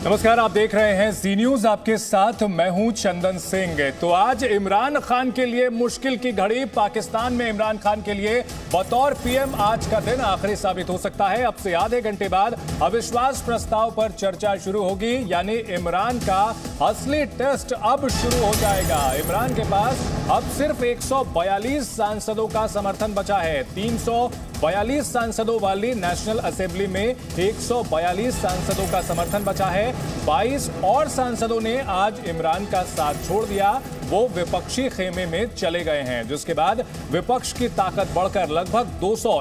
नमस्कार, आप देख रहे हैं जी न्यूज, आपके साथ मैं हूं चंदन सिंह। तो आज इमरान खान के लिए मुश्किल की घड़ी। पाकिस्तान में इमरान खान के लिए बतौर पीएम आज का दिन आखिरी साबित हो सकता है। अब से आधे घंटे बाद अविश्वास प्रस्ताव पर चर्चा शुरू होगी, यानी इमरान का असली टेस्ट अब शुरू हो जाएगा। इमरान के पास अब सिर्फ 142 सांसदों का समर्थन बचा है। 342 सांसदों वाली नेशनल असेंबली में 142 सांसदों का समर्थन बचा है। 22 और सांसदों ने आज इमरान का साथ छोड़ दिया, वो विपक्षी खेमे में चले गए हैं, जिसके बाद विपक्ष की ताकत बढ़कर लगभग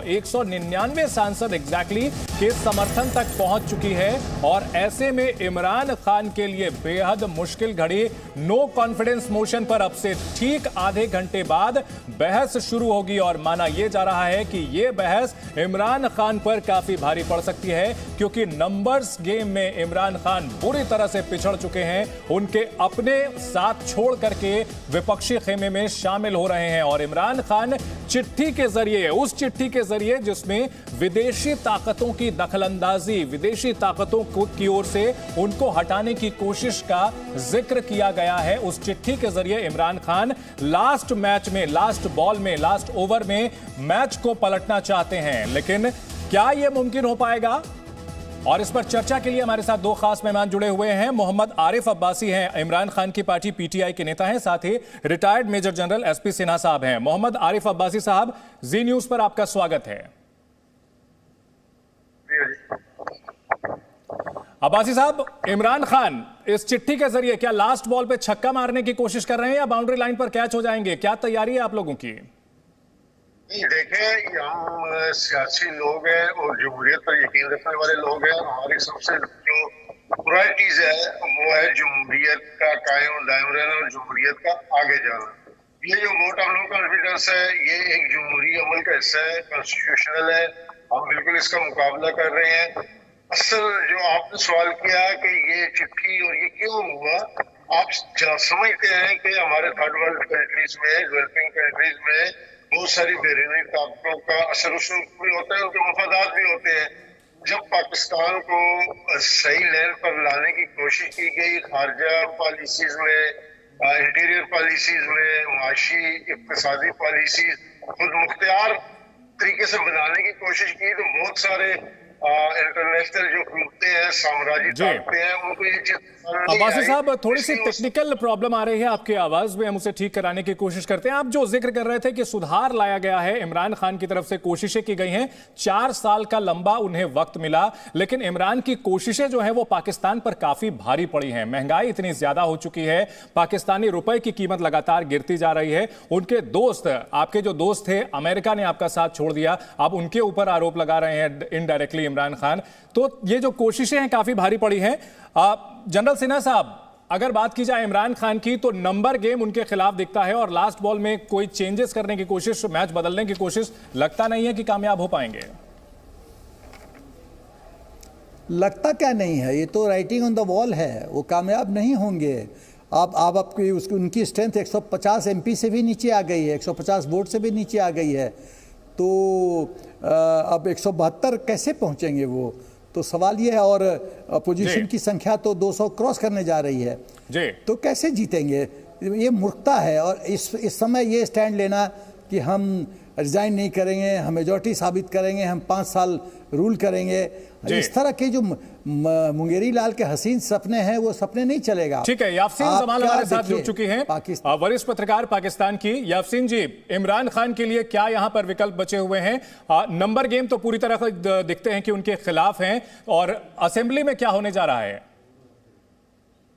199 सांसद एग्जैक्टली के समर्थन तक पहुंच चुकी है। और ऐसे में इमरान खान के लिए बेहद मुश्किल घड़ी। नो कॉन्फिडेंस मोशन पर अब से ठीक आधे घंटे बाद बहस शुरू होगी और माना यह जा रहा है कि यह बहस इमरान खान पर काफी भारी पड़ सकती है, क्योंकि नंबर्स गेम में इमरान खान बुरी तरह से पिछड़ चुके हैं। उनके अपने साथ छोड़ करके विपक्षी खेमे में शामिल हो रहे हैं और इमरान खान चिट्ठी के जरिए, उस चिट्ठी के जरिए जिसमें विदेशी ताकतों की दखलंदाजी, विदेशी ताकतों की ओर से उनको हटाने की कोशिश का जिक्र किया गया है, उस चिट्ठी के जरिए इमरान खान लास्ट मैच में, लास्ट बॉल में, लास्ट ओवर में मैच को पलटना चाहते हैं। लेकिन क्या यह मुमकिन हो पाएगा? और इस पर चर्चा के लिए हमारे साथ दो खास मेहमान जुड़े हुए हैं। मोहम्मद आरिफ अब्बासी हैं, इमरान खान की पार्टी पीटीआई के नेता हैं, साथ ही retired major general SP Sinha साहब हैं। मोहम्मद आरिफ अब्बासी साहब, जी न्यूज पर आपका स्वागत है। अब्बासी साहब, इमरान खान इस चिट्ठी के जरिए क्या लास्ट बॉल पे छक्का मारने की कोशिश कर रहे हैं या बाउंड्री लाइन पर कैच हो जाएंगे? क्या तैयारी है आप लोगों की? देखें, हम सियासी लोग हैं और जमहूरियत पर यकीन रखने वाले लोग हैं। हमारी सबसे जो प्रायोरिटीज है वो है जमहूरियत का कायम दायम रहना और जमहूरियत का आगे जाना। ये जो वोट ऑफ नो कॉन्फिडेंस है, ये एक जमहूरी अमल का हिस्सा है, कॉन्स्टिट्यूशनल है। हम बिल्कुल इसका मुकाबला कर रहे हैं। असल जो आपने सवाल किया कि ये चिट्ठी और ये क्यों हुआ, आप समझते हैं कि हमारे थर्ड वर्ल्ड कंट्रीज में, डेवलपिंग कंट्रीज में बहुत सारी बैरूनी ताकतों का असर उसमें भी होता है, उनके मफादात भी होते हैं। जब पाकिस्तान को सही लेन पर लाने की कोशिश की गई, खारजा पॉलिसीज में, इंटीरियर पॉलिसीज में, माशी इक्तिसादी पॉलिसीज खुद मुख्तियार तरीके से बनाने की कोशिश की, तो बहुत सारे इंटरनेशनल जो कुत्ते हैं, साम्राज्य ताकतें हैं, उनको ये चीज अब्बासी साहब, थोड़ी सी टेक्निकल प्रॉब्लम आ रही है आपकी आवाज में, हम उसे ठीक कराने की कोशिश करते हैं। आप जो जिक्र कर रहे थे कि सुधार लाया गया है, इमरान खान की तरफ से कोशिशें की गई हैं, 4 साल का लंबा उन्हें वक्त मिला, लेकिन इमरान की कोशिशें जो है वो पाकिस्तान पर काफी भारी पड़ी हैं। महंगाई इतनी ज्यादा हो चुकी है, पाकिस्तानी रुपए की कीमत लगातार गिरती जा रही है। उनके दोस्त, आपके जो दोस्त थे, अमेरिका ने आपका साथ छोड़ दिया, आप उनके ऊपर आरोप लगा रहे हैं इनडायरेक्टली इमरान खान। तो ये जो कोशिशें हैं काफी भारी पड़ी हैं। जनरल सिन्हा साहब, अगर बात की जाए इमरान खान की, तो नंबर गेम उनके खिलाफ दिखता है और लास्ट बॉल में कोई चेंजेस करने की कोशिश, मैच बदलने की कोशिश लगता नहीं है कि कामयाब हो पाएंगे। लगता क्या नहीं है, ये तो राइटिंग ऑन द वॉल है, वो कामयाब नहीं होंगे। आप आपकी उनकी स्ट्रेंथ 150 एमपी से भी नीचे आ गई है, 150 वोट से भी नीचे आ गई है, तो अब 172 कैसे पहुंचेंगे वो? तो सवाल ये है। और अपोजिशन की संख्या तो 200 क्रॉस करने जा रही है जी। तो कैसे जीतेंगे? ये मूर्खता है। और इस समय ये स्टैंड लेना कि हम रिजाइन नहीं करेंगे, हम मेजॉरिटी साबित करेंगे, हम 5 साल रूल करेंगे, इस तरह के जो मुंगेरी लाल के हसीन सपने हैं, वो सपने नहीं चलेगा। ठीक है, याफसीन जमाल हमारे साथ जुड़ चुकी हैं, वरिष्ठ पत्रकार पाकिस्तान की। याफसीन जी, इमरान खान के लिए क्या यहां पर विकल्प बचे हुए हैं? नंबर गेम तो पूरी तरह दिखते हैं कि उनके खिलाफ हैं, और असेंबली में क्या होने जा रहा है?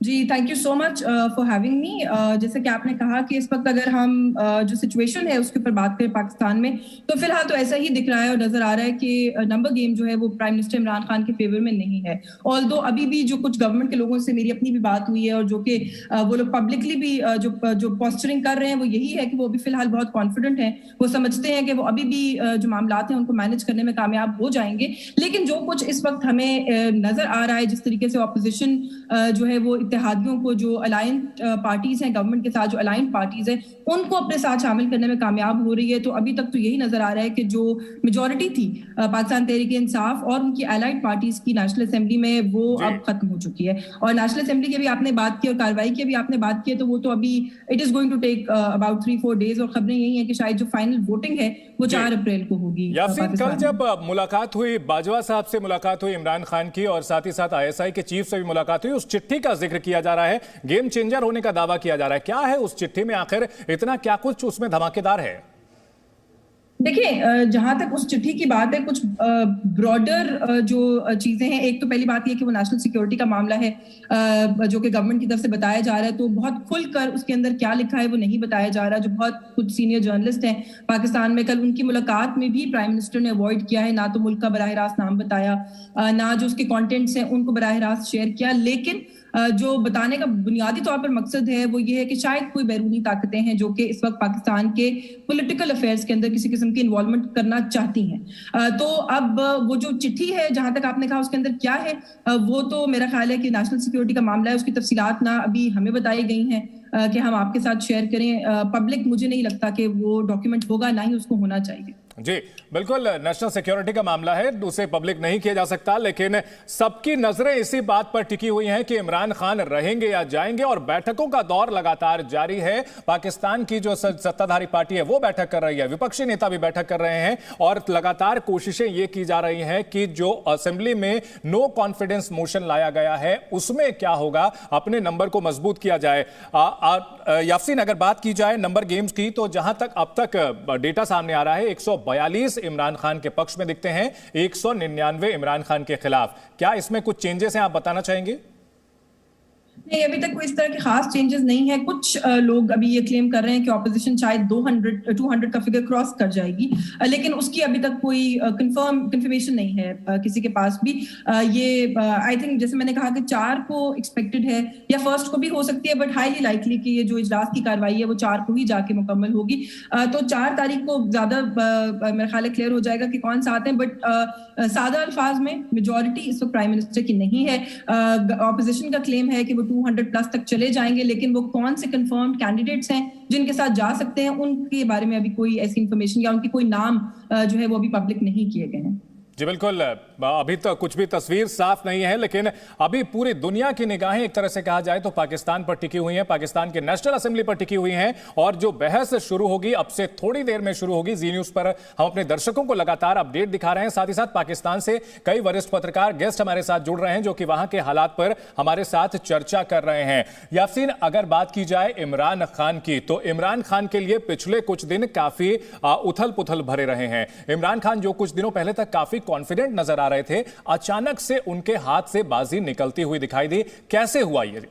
जी, thank you so much for having me. जैसे कि आपने कहा कि इस वक्त अगर हम जो सिचुएशन है उसके ऊपर बात करें पाकिस्तान में, तो फिलहाल तो ऐसा ही दिख रहा है और नजर आ रहा है कि नंबर गेम जो है वो प्राइम मिनिस्टर इमरान खान के फेवर में नहीं है। ऑल्दो अभी भी जो कुछ गवर्नमेंट के लोगों से मेरी अपनी भी बात हुई है और जो कि वो लोग पब्लिकली भी जो पोस्चरिंग कर रहे हैं वो यही है कि वो अभी फिलहाल बहुत कॉन्फिडेंट हैं। वो समझते हैं कि वो अभी भी जो मामला हैं उनको मैनेज करने में कामयाब हो जाएंगे। लेकिन जो कुछ इस वक्त हमें नजर आ रहा है, जिस तरीके से ऑपोजिशन जो है वो इत्तेहादियों को, जो अलायंट पार्टीज हैं गवर्नमेंट के साथ, जो अलायंट पार्टीज हैं, उनको अपने साथ शामिल करने में कामयाब हो रही है। तो अभी तक तो यही नजर आ रहा है कि जो मेजॉरिटी थी पाकिस्तान तहरीक-ए-इंसाफ और उनकी अलाइड पार्टीज की नेशनल असेंबली में, वो अब खत्म हो चुकी है। और नेशनल असेंबली की भी आपने बात की और कार्रवाई की भी आपने बात की है, तो वो तो अभी it is going to take about 3-4 days, और खबरें यही है कि शायद जो फाइनल वोटिंग है वो 4 अप्रैल को होगी। यासीन, कल जब मुलाकात हुई, बाजवा साहब से मुलाकात हुई इमरान खान की, और साथ ही साथ ISI के चीफ से भी मुलाकात हुई, उस चिट्ठी का जिक्र किया जा रहा है, गेम चेंजर होने का दावा किया जा रहा है। क्या है उस चिट्ठी में, आखिर इतना क्या कुछ उसमें धमाकेदार है? देखिए, जहां तक उस चिट्ठी की बात है, कुछ ब्रॉडर जो चीजें हैं, एक तो पहली बात यह कि वो नेशनल सिक्योरिटी का मामला है, जो कि गवर्नमेंट की तरफ से बताया जा रहा है, तो बहुत खुलकर उसके अंदर क्या लिखा है वो नहीं बताया जा रहा। जो बहुत कुछ सीनियर जर्नलिस्ट हैं पाकिस्तान में, कल उनकी मुलाकात में भी प्राइम मिनिस्टर ने अवॉइड किया है, ना तो मुल्क का बराह रास्त नाम बताया, ना जो उसके कॉन्टेंट्स हैं उनको बराह रास्त शेयर किया। लेकिन जो बताने का बुनियादी तौर पर मकसद है वो ये है कि शायद कोई बैरूनी ताकतें हैं जो कि इस वक्त पाकिस्तान के पॉलिटिकल अफेयर्स के अंदर किसी किस्म की इन्वॉल्वमेंट करना चाहती हैं। तो अब वो जो चिट्ठी है, जहां तक आपने कहा उसके अंदर क्या है, वो तो मेरा ख्याल है कि नेशनल सिक्योरिटी का मामला है, उसकी तफसीलात ना अभी हमें बताई गई हैं कि हम आपके साथ शेयर करें। पब्लिक मुझे नहीं लगता कि वो डॉक्यूमेंट होगा, ना ही उसको होना चाहिए। जी बिल्कुल, नेशनल सिक्योरिटी का मामला है, उसे पब्लिक नहीं किया जा सकता, लेकिन सबकी नजरें इसी बात पर टिकी हुई हैं कि इमरान खान रहेंगे या जाएंगे, और बैठकों का दौर लगातार जारी है। पाकिस्तान की जो सत्ताधारी पार्टी है वो बैठक कर रही है, विपक्षी नेता भी बैठक कर रहे हैं, और लगातार कोशिशें ये की जा रही हैं कि जो असेंबली में नो कॉन्फिडेंस मोशन लाया गया है उसमें क्या होगा, अपने नंबर को मजबूत किया जाए। यासीन, अगर बात की जाए नंबर गेम्स की, तो जहां तक अब तक डेटा सामने आ रहा है, 142 इमरान खान के पक्ष में दिखते हैं, 199 इमरान खान के खिलाफ। क्या इसमें कुछ चेंजेस हैं, आप बताना चाहेंगे? नहीं, अभी तक कोई इस तरह के खास चेंजेस नहीं है। कुछ लोग अभी ये क्लेम कर रहे हैं कि ऑपोजिशन शायद 200 का फिगर क्रॉस कर जाएगी, लेकिन उसकी अभी तक कोई कंफर्मेशन नहीं है किसी के पास भी। ये आई थिंक जैसे मैंने कहा कि 4 को एक्सपेक्टेड है, या फर्स्ट को भी हो सकती है, बट हाईली लाइकली कि ये जो इजलास की कार्रवाई है वो 4 को ही जाके मुकम्मल होगी। तो 4 तारीख को ज्यादा मेरा ख्याल है क्लियर हो जाएगा कि कौन सा आते हैं। बट सादा अल्फाज में मेजॉरिटी इस वक्त प्राइम मिनिस्टर की नहीं है। ऑपोजिशन का क्लेम है कि वो 200 प्लस तक चले जाएंगे, लेकिन वो कौन से कंफर्म्ड कैंडिडेट्स हैं जिनके साथ जा सकते हैं, उनके बारे में अभी कोई ऐसी इंफॉर्मेशन या उनके कोई नाम जो है वो अभी पब्लिक नहीं किए गए हैं। जी बिल्कुल, अभी तो कुछ भी तस्वीर साफ नहीं है, लेकिन अभी पूरी दुनिया की निगाहें एक तरह से कहा जाए तो पाकिस्तान पर टिकी हुई हैं, पाकिस्तान के नेशनल असेंबली पर टिकी हुई हैं, और जो बहस शुरू होगी अब से थोड़ी देर में शुरू होगी। जी न्यूज पर हम अपने दर्शकों को लगातार अपडेट दिखा रहे हैं, साथ ही साथ पाकिस्तान से कई वरिष्ठ पत्रकार गेस्ट हमारे साथ जुड़ रहे हैं जो कि वहां के हालात पर हमारे साथ चर्चा कर रहे हैं। यासीन, अगर बात की जाए इमरान खान की, तो इमरान खान के लिए पिछले कुछ दिन काफी उथल पुथल भरे रहे हैं। इमरान खान जो कुछ दिनों पहले तक काफी कॉन्फिडेंट नजर आ रहे थे, अचानक से उनके हाथ से बाजी निकलती हुई दिखाई दी। कैसे हुआ ये?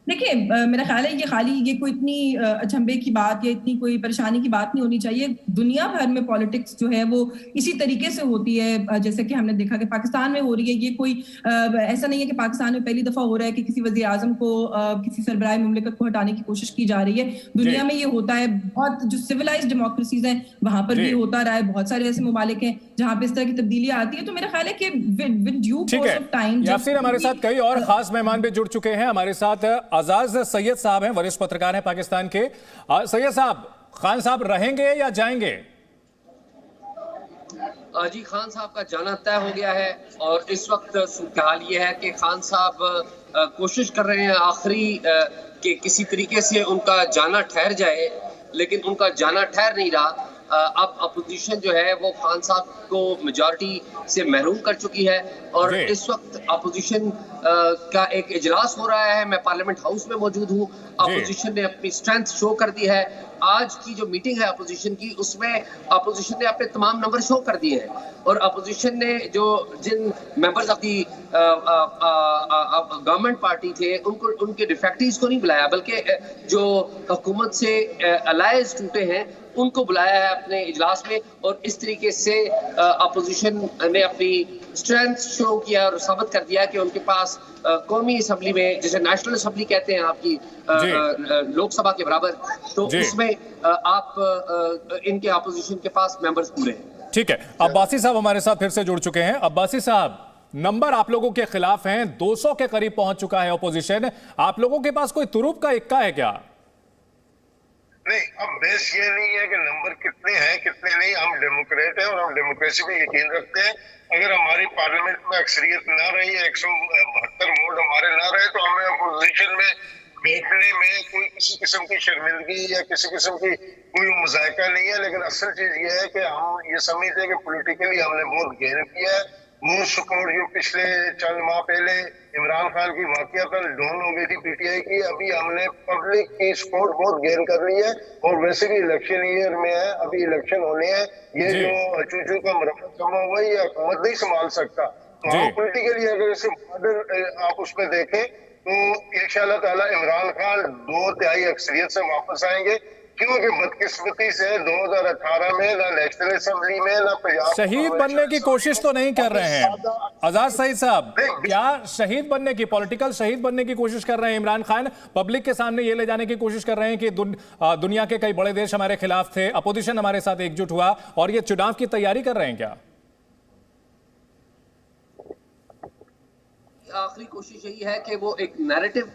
देखिए, मेरा ख्याल है ये कोई इतनी अचंभे की बात या इतनी कोई परेशानी की बात नहीं होनी चाहिए। दुनिया भर में पॉलिटिक्स जो है वो इसी तरीके से होती है, जैसे कि हमने देखा कि पाकिस्तान में हो रही है। ये कोई ऐसा नहीं है कि पाकिस्तान में पहली दफा हो रहा है कि किसी वजीर आजम को किसी सरबराह मुमलिकत को हटाने की कोशिश की जा रही है। दुनिया में ये होता है, बहुत जो सिविलाइज्ड डेमोक्रेसीज हैं वहां पर भी होता रहा है। बहुत सारे ऐसे मुमालिक हैं जहां पे इस तरह की तब्दीलियां आती है। तो मेरा ख्याल है कि with due course of time. Yasin, हमारे साथ कई और खास मेहमान भी जुड़ चुके हैं। हमारे साथ आजाद सैयद साहब हैं, वरिष्ठ पत्रकार हैं पाकिस्तान के। सैयद साहब, खान साहब रहेंगे या जाएंगे? जी, खान साहब का जाना तय हो गया है, और इस वक्त हाल ये है कि खान साहब कोशिश कर रहे हैं आखिरी कि किसी तरीके से उनका जाना ठहर जाए, लेकिन उनका जाना ठहर नहीं रहा। अब अपोजिशन जो है वो खान साहब को मेजॉरिटी से महरूम कर चुकी है, और इस वक्त अपोजिशन का एक इजलास हो रहा है। मैं पार्लियामेंट हाउस में मौजूद हूँ। अपोजिशन ने अपनी स्ट्रेंथ शो कर दी है। आज की जो मीटिंग है अपोजिशन की, उसमें अपोजिशन ने अपने तमाम नंबर शो कर दिए हैं, और अपोजिशन ने जिन members of the government party थे उनके डिफेक्टिव्स को नहीं बुलाया, बल्कि जो हुकूमत से अलायंस टूटे हैं उनको बुलाया है अपने इजलास में। और इस तरीके से अपोजिशन ने अपनी स्ट्रेंथ शो किया और साबित कर दिया कि उनके पास कौमी असम्बली में, जिसे नेशनल असम्बली कहते हैं आपकी लोकसभा के बराबर, तो उसमें आप इनके अपोजिशन के पास मेंबर्स पूरे हैं। ठीक है, अब्बासी साहब हमारे साथ फिर से जुड़ चुके हैं। अब्बासी साहब, नंबर आप लोगों के खिलाफ हैं, 200 के करीब पहुंच चुका है ऑपोजिशन। आप लोगों के पास कोई तुरुप का इक्का है क्या? नहीं, अब बेस ये नहीं है कि नंबर कितने हैं कितने नहीं। हम डेमोक्रेट हैं और हम डेमोक्रेसी में यकीन रखते हैं। अगर हमारी पार्लियामेंट में अक्सरियत ना रही, 172 वोट हमारे ना रहे, तो हमें अपोजिशन में बैठने में कोई किसी किस्म की शर्मिंदगी या किसी किस्म की कोई मजायका नहीं है। लेकिन असल चीज ये है कि हम ये समझते हैं कि पोलिटिकली हमने बहुत गेन किया है। वो सपोर्ट जो पिछले चंद माह पहले इमरान खान की वाकयातन डाउन हो गई थी पीटीआई की, अभी हमने पब्लिक की सपोर्ट बहुत गेन कर ली है। और वैसे भी इलेक्शन ईयर में है, अभी इलेक्शन होने हैं। ये जो चूचू का मरम्मत जमा हुआ है, ये हुकूमत नहीं संभाल सकता। तो हम पोलिटिकली अगर इसे बॉर्डर आप उसमें देखें तो इंशाअल्लाह ताला इमरान खान 2/3 अक्सरियत से वापस आएंगे। क्योंकि बदकिस्मती से 2018 में ना नेशनल असेंबली में ना पंजाब शहीद बनने की कोशिश तो नहीं कर रहे हैं आजाद सईद साहब। क्या शहीद बनने की, पॉलिटिकल शहीद बनने की कोशिश कर रहे हैं इमरान खान? पब्लिक के सामने ये ले जाने की कोशिश कर रहे हैं कि दुनिया के कई बड़े देश हमारे खिलाफ थे, अपोजिशन हमारे साथ एकजुट हुआ, और ये चुनाव की तैयारी कर रहे हैं क्या? आखिरी कोशिश यही है कि वो एक नैरेटिव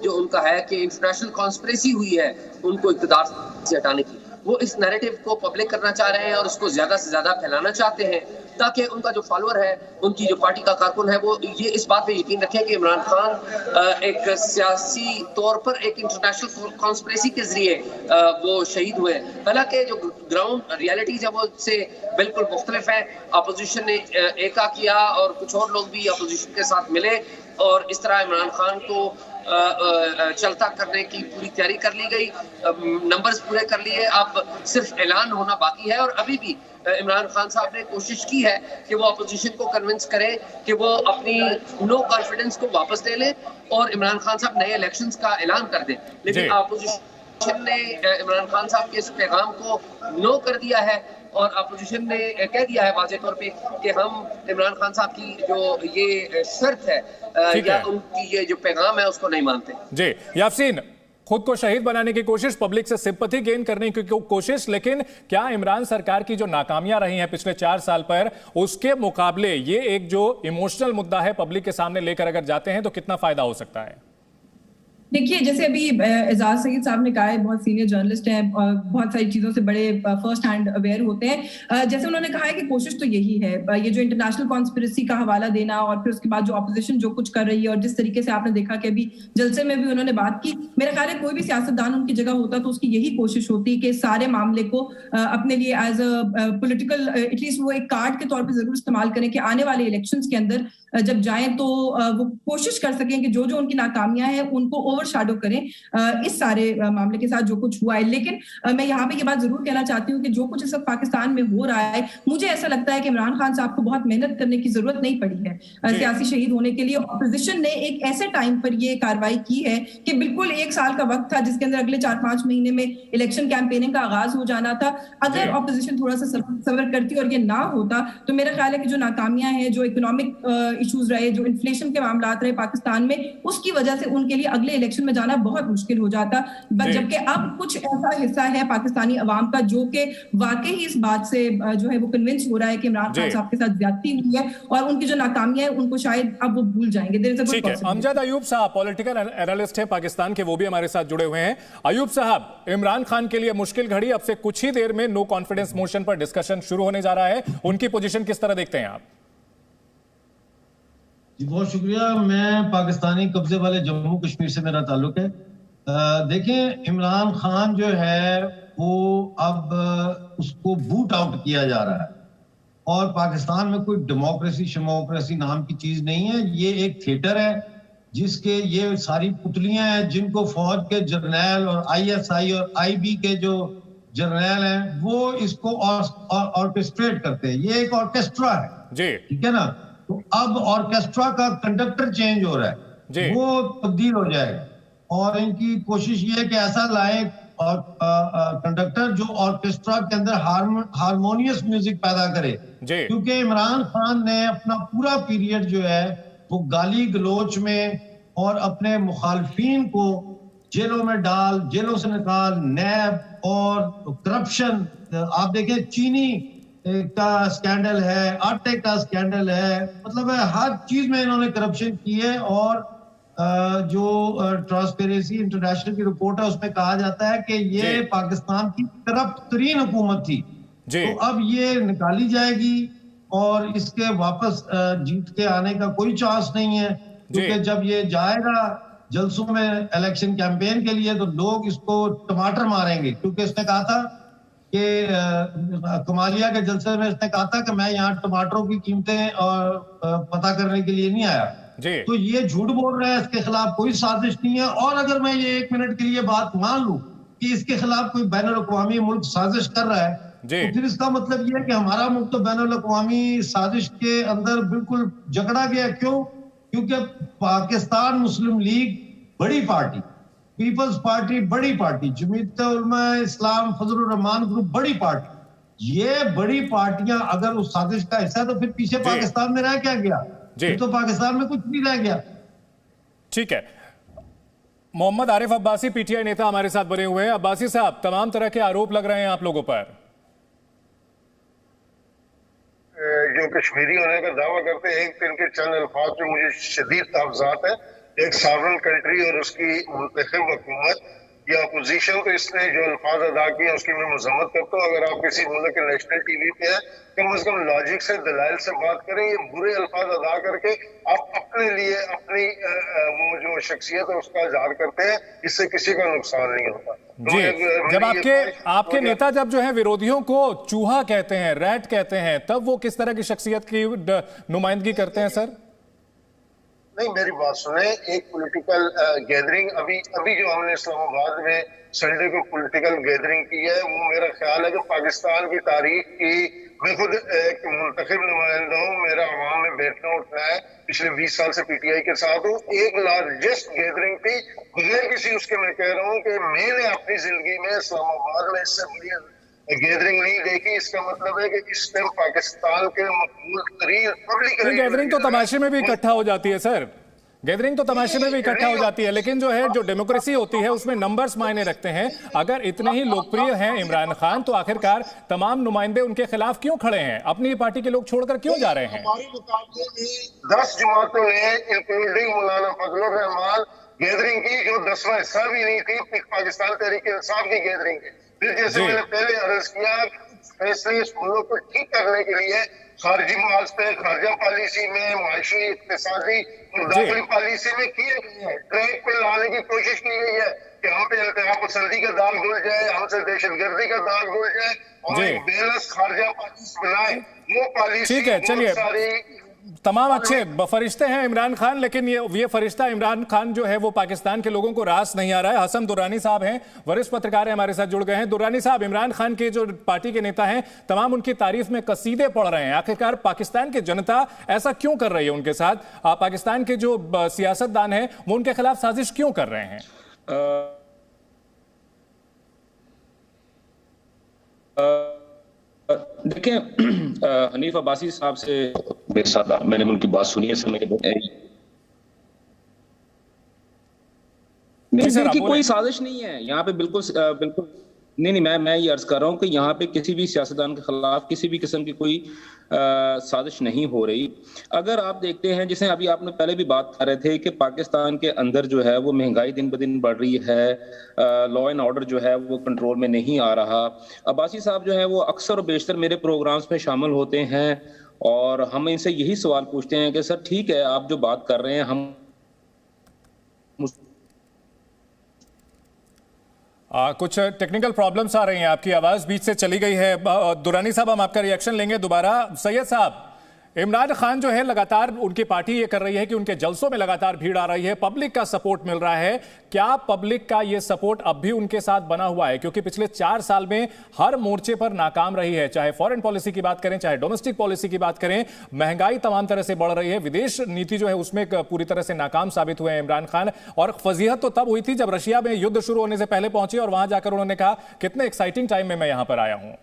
जो उनका है कि इंटरनेशनल कॉन्स्पिरेसी हुई है उनको इक़्तिदार से हटाने की, वो इस नैरेटिव को पब्लिक करना चाह रहे हैं और उसको ज्यादा से ज्यादा फैलाना चाहते हैं, ताकि उनका जो फॉलोअर है, उनकी जो पार्टी का कारकुन है, वो ये इस बात पे यकीन रखें कि इमरान खान एक सियासी तौर पर एक इंटरनेशनल कॉन्स्पिरेसी के जरिए वो शहीद हुए। हालांकि जो ग्राउंड रियलिटीज है वो उससे बिल्कुल मुख्तलिफ है। अपोजिशन ने एका किया और कुछ और लोग भी अपोजिशन के साथ मिले और इस तरह इमरान खान को चलता करने की पूरी तैयारी कर ली गई, नंबर्स पूरे कर लिए, अब सिर्फ ऐलान होना बाकी है। और अभी भी इमरान खान साहब ने कोशिश की है कि वो अपोजिशन को कन्विंस करें कि वो अपनी नो कॉन्फिडेंस को वापस ले लें और इमरान खान साहब नए इलेक्शंस का ऐलान कर दें। लेकिन अपोजिशन ने इमरान खान साहब के इस पैगाम को नो कर दिया है और अपोजिशन ने कह दिया है वाज़ेह तौर पे कि हम इमरान खान साहब की जो ये शर्त है या उनकी ये जो पैगाम है उसको नहीं मानते। जी यासीन, खुद को शहीद बनाने की कोशिश, पब्लिक से सिंपैथी गेन करने की कोशिश, लेकिन क्या इमरान सरकार की जो नाकामियां रही हैं पिछले 4 साल पर, उसके मुकाबले ये एक जो इमोशनल मुद्दा है पब्लिक के सामने लेकर अगर जाते हैं तो कितना फायदा हो सकता है? देखिए, जैसे अभी एजाज सईद साहब ने कहा है, बहुत सीनियर जर्नलिस्ट हैं, बहुत सारी चीजों से बड़े फर्स्ट हैंड अवेयर होते हैं। जैसे उन्होंने कहा है कि कोशिश तो यही है, ये जो इंटरनेशनल कॉन्स्पिरेसी का हवाला देना और फिर उसके बाद जो अपोजिशन जो कुछ कर रही है और जिस तरीके से आपने देखा कि अभी जलसे में भी उन्होंने बात की, मेरा ख्याल है कोई भी सियासतदान उनकी जगह होता तो उसकी यही कोशिश होती कि सारे मामले को अपने लिए एज अ पोलिटिकल एटलीस्ट वो एक कार्ड के तौर पर जरूर इस्तेमाल करें कि आने वाले इलेक्शंस के अंदर जब जाएं तो वो कोशिश कर सकें कि जो जो उनकी नाकामियां हैं उनको ओवरशैडो करें इस सारे मामले के साथ जो कुछ हुआ है। लेकिन मैं यहाँ पे ये बात जरूर कहना चाहती हूँ कि जो कुछ इस वक्त पाकिस्तान में हो रहा है, मुझे ऐसा लगता है कि इमरान खान साहब को बहुत मेहनत करने की जरूरत नहीं पड़ी है सियासी शहीद होने के लिए। ऑपोजिशन ने एक ऐसे टाइम पर ये कार्रवाई की है कि बिल्कुल 1 साल का वक्त था जिसके अंदर अगले 4-5 महीने में इलेक्शन कैंपेनिंग का आगाज हो जाना था। अगर ऑपोजिशन थोड़ा सा सबर करती और ये ना होता तो मेरा ख्याल है कि जो नाकामियां हैं, जो इकोनॉमिक इश्यूज रहे, जो इन्फ्लेशन के मामला रहे पाकिस्तान में, उसकी वजह से उनके लिए अगले इलेक्शन में जाना बहुत मुश्किल हो जाता। जबकि अब कुछ ऐसा हिस्सा है पाकिस्तानी अवाम का जो कि वाकई ही इस बात से जो है वो कन्विंस हो रहा है कि इमरान खान साहब के साथ ज्यादती हुई है और उनकी जो नाकामियां है उनको शायद अब वो भूल जाएंगे। ठीक है, अमजद अयूब साहब पॉलिटिकल एनालिस्ट है पाकिस्तान के, वो भी हमारे साथ जुड़े हुए हैं। अयूब साहब, इमरान खान के लिए मुश्किल घड़ी, अब से कुछ ही देर में नो कॉन्फिडेंस मोशन पर डिस्कशन शुरू होने जा रहा है, उनकी पोजीशन किस तरह देखते हैं आप? जी बहुत शुक्रिया। मैं पाकिस्तानी कब्जे वाले जम्मू कश्मीर से मेरा ताल्लुक है। देखें, इमरान खान जो है वो अब उसको बूट आउट किया जा रहा है और पाकिस्तान में कोई डेमोक्रेसी नाम की चीज नहीं है। ये एक थिएटर है जिसके ये सारी पुतलियां हैं जिनको फौज के जर्नैल और ISI और IB के जो जर्नैल हैं वो इसको ऑर्केस्ट्रेट करते हैं। ये एक ऑर्केस्ट्रा है जी, ठीक है ना। तो अब ऑर्केस्ट्रा का कंडक्टर चेंज हो रहा है, वो तब्दील हो जाएगा और इनकी कोशिश ये है कि ऐसा लाए और कंडक्टर जो ऑर्केस्ट्रा के अंदर हारमोनियस म्यूजिक पैदा करे, क्योंकि इमरान खान ने अपना पूरा पीरियड जो है वो गाली गलोच में और अपने मुखालफीन को जेलों में डाल, जेलों से निकाल, नैब और करप्शन। आप देखें चीनी का स्कैंडल है, आटे का स्कैंडल है, मतलब हर चीज में इन्होंने करप्शन की है। और जो ट्रांसपेरेंसी इंटरनेशनल की रिपोर्ट है उसमें कहा जाता है कि ये पाकिस्तान की करप्ट तरीन हुकूमत थी। तो अब ये निकाली जाएगी और इसके वापस जीत के आने का कोई चांस नहीं है, क्योंकि जब ये जाएगा जलसों में इलेक्शन कैंपेन के लिए तो लोग इसको टमाटर मारेंगे, क्योंकि इसने कहा था कि कमालिया के जलसे में इसने कहा था कि मैं यहाँ टमाटरों की कीमतें और पता करने के लिए नहीं आया। तो ये झूठ बोल रहा है, इसके खिलाफ कोई साजिश नहीं है। और अगर मैं ये 1 मिनट के लिए बात मान लूं कि इसके खिलाफ कोई बैनुल अक़वामी मुल्क साजिश कर रहा है, तो फिर इसका मतलब ये है कि हमारा मुल्क तो बैनुल अक़वामी साजिश के अंदर बिल्कुल जकड़ा गया। क्यों? क्योंकि पाकिस्तान मुस्लिम लीग बड़ी पार्टी, पीपल्स पार्टी बड़ी पार्टी, जमीयत उलमा इस्लाम फजलुर रहमान ग्रुप बड़ी पार्टी, ये बड़ी पार्टियां अगर उस साजिश का हिस्सा है तो फिर पीछे पाकिस्तान में रह क्या गया? तो पाकिस्तान में कुछ नहीं रह गया। ठीक है, मोहम्मद आरिफ अब्बासी पीटीआई नेता हमारे साथ बने हुए हैं। अब्बासी साहब, तमाम तरह के आरोप लग रहे हैं आप लोगों पर। जो कश्मीरी होने का दावा करते हैं, एक इनके चंद अल्फाज जो मुझे शदीद तावज़ात है, एक सॉवरेन कंट्री और उसकी मुंतखब हुकूमत या अपोजिशन, तो इसने जो अल्फाज अदा किए उसकी मैं मजम्मत करता हूँ। अगर आप किसी मुल्क के नेशनल टीवी पे है, कम से कम लॉजिक से दलाइल से बात करें। ये बुरे अल्फाज अदा करके आप अपने लिए अपनी वो जो शख्सियत है उसका इजहार करते हैं, इससे किसी का नुकसान नहीं होता। जी, जब आपके नेता जब जो है विरोधियों को चूहा कहते हैं, रैट कहते हैं, तब वो किस तरह की शख्सियत की नुमाइंदगी करते हैं सर? नहीं, मेरी बात सुने। एक पॉलिटिकल गैदरिंग अभी जो हमने इस्लामाबाद में संडे को पॉलिटिकल गैदरिंग की है, वो मेरा ख्याल है कि पाकिस्तान की तारीख की, मैं खुद एक मुंतखब नुमाइंदा हूँ, मेरा अवाम में बैठना उठना है, पिछले 20 साल से पीटीआई के साथ हूँ। एक लार्जेस्ट गैदरिंग थी, बगैर किसी उसके मैं कह रहा हूँ कि मैंने अपनी जिंदगी में इस्लामाबाद में इससे बड़ी गैदरिंग नहीं देखी। इसका मतलब है कि इस टाइम पाकिस्तान के मकबूल तरीन पब्लिक गैदरिंग तो तमाशे में भी इकट्ठा हो जाती है सर, गैदरिंग तो तमाशे में भी इकट्ठा हो जाती है, लेकिन जो है जो डेमोक्रेसी होती है उसमें नंबर्स मायने रखते हैं। अगर इतने ही लोकप्रिय हैं इमरान खान, तो आखिरकार तमाम नुमाइंदे उनके खिलाफ क्यों खड़े हैं? अपनी पार्टी के लोग छोड़कर क्यों जा रहे हैं? हमारे मुकाबले में 10 जमातों ने इंक्लूडिंग मौलाना फजलुर रहमान गैदरिंग की, जो 10वां हिस्सा भी नहीं थी पाकिस्तान तहरीक इंसाफ की गैदरिंग की। फिर जैसे मैंने पहले अर्ज किया, फैसले इस मुल्क को ठीक करने के लिए खारजी माज पे, खारजा पॉलिसी में, माशी, इक्तिसादी और दाखिली पॉलिसी में किए गए हैं। ट्रैक पे लाने की कोशिश की गई है कि हम पे इंतहा पसंदी का दाग घुल जाए, हमसे दहशतगर्दी का दाग घुल जाए और एक बैलेंस खारजा पॉलिसी बनाए। वो पॉलिसी ठीक है, चलिए, तमाम अच्छे फरिश्ते हैं इमरान खान, लेकिन ये फरिश्ता इमरान खान जो है वो पाकिस्तान के लोगों को रास नहीं आ रहा है। हसन दुर्रानी साहब हैं, वरिष्ठ पत्रकार हैं, हमारे साथ जुड़ गए हैं। दुर्रानी साहब, इमरान खान के जो पार्टी के नेता हैं तमाम उनकी तारीफ में कसीदे पढ़ रहे हैं, आखिरकार पाकिस्तान की जनता ऐसा क्यों कर रही है उनके साथ? पाकिस्तान के जो सियासतदान हैं वो उनके खिलाफ साजिश क्यों कर रहे हैं? देखें, हनीफ अब्बासी साहब से मेरे साथ मैंने उनकी बात सुनी है, देखिए कोई साजिश नहीं है यहाँ पे, बिल्कुल नहीं, मैं ये अर्ज कर रहा हूँ कि यहाँ पे किसी भी सियासतदान के खिलाफ किसी भी किस्म की कोई साजिश नहीं हो रही। अगर आप देखते हैं, जैसे अभी आपने पहले भी बात कर रहे थे कि पाकिस्तान के अंदर जो है वो महंगाई दिन ब दिन बढ़ रही है, लॉ एंड ऑर्डर जो है वो कंट्रोल में नहीं आ रहा। अब्बासी साहब जो है वो अक्सर और बेशतर मेरे प्रोग्राम्स में शामिल होते हैं और हम इनसे यही सवाल पूछते हैं कि सर ठीक है, आप जो बात कर रहे हैं, हम कुछ टेक्निकल प्रॉब्लम्स आ रही हैं, आपकी आवाज बीच से चली गई है। दुरानी साहब, हम आपका रिएक्शन लेंगे दोबारा। सैयद साहब, इमरान खान जो है लगातार उनकी पार्टी ये कर रही है कि उनके जलसों में लगातार भीड़ आ रही है, पब्लिक का सपोर्ट मिल रहा है। क्या पब्लिक का ये सपोर्ट अब भी उनके साथ बना हुआ है? क्योंकि पिछले 4 साल में हर मोर्चे पर नाकाम रही है, चाहे फॉरेन पॉलिसी की बात करें, चाहे डोमेस्टिक पॉलिसी की बात करें, महंगाई तमाम तरह से बढ़ रही है, विदेश नीति जो है उसमें पूरी तरह से नाकाम साबित हुए हैं इमरान खान। और फजीहत तो तब हुई थी जब रशिया में युद्ध शुरू होने से पहले पहुंचे और वहां जाकर उन्होंने कहा कितने एक्साइटिंग टाइम में मैं यहां पर आया हूं।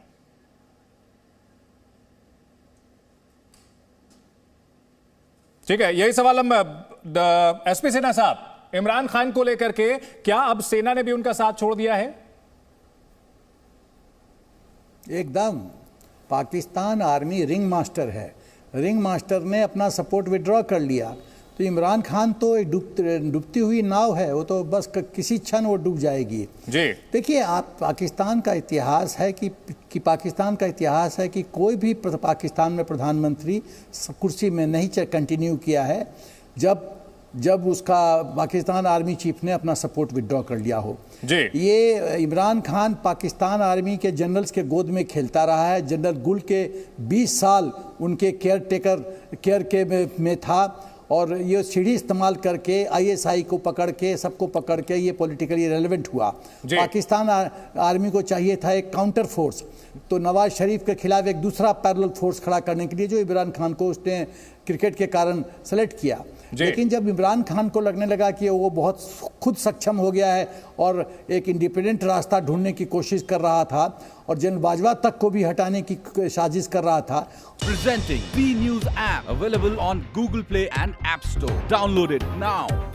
ठीक है, यही सवाल हम एसपी सिन्हा साहब, इमरान खान को लेकर के, क्या अब सेना ने भी उनका साथ छोड़ दिया है? एकदम पाकिस्तान आर्मी रिंग मास्टर है, रिंग मास्टर ने अपना सपोर्ट विड्रॉ कर लिया, तो इमरान खान तो एक डूबती हुई नाव है, वो तो बस किसी क्षण वो डूब जाएगी। जी देखिए, आप पाकिस्तान का इतिहास है कि पाकिस्तान का इतिहास है कि कोई भी पाकिस्तान में प्रधानमंत्री कुर्सी में नहीं कंटिन्यू किया है जब उसका पाकिस्तान आर्मी चीफ ने अपना सपोर्ट विड्रॉ कर लिया हो। जी ये इमरान खान पाकिस्तान आर्मी के जनरल्स के गोद में खेलता रहा है। जनरल गुल के 20 साल उनके केयर में था, और ये सीढ़ी इस्तेमाल करके ISI को पकड़ के सबको पकड़ के ये पॉलिटिकली रेलेवेंट हुआ। पाकिस्तान आर्मी को चाहिए था एक काउंटर फोर्स, तो नवाज शरीफ के खिलाफ एक दूसरा पैरेलल फोर्स खड़ा करने के लिए जो इमरान खान को उसने क्रिकेट के कारण सेलेक्ट किया। लेकिन जब इमरान खान को लगने लगा कि वो बहुत खुद सक्षम हो गया है और एक इंडिपेंडेंट रास्ता ढूंढने की कोशिश कर रहा था और जनरल बाजवा तक को भी हटाने की साजिश कर रहा था। Presenting B News app available on Google Play and App Store. Download it now.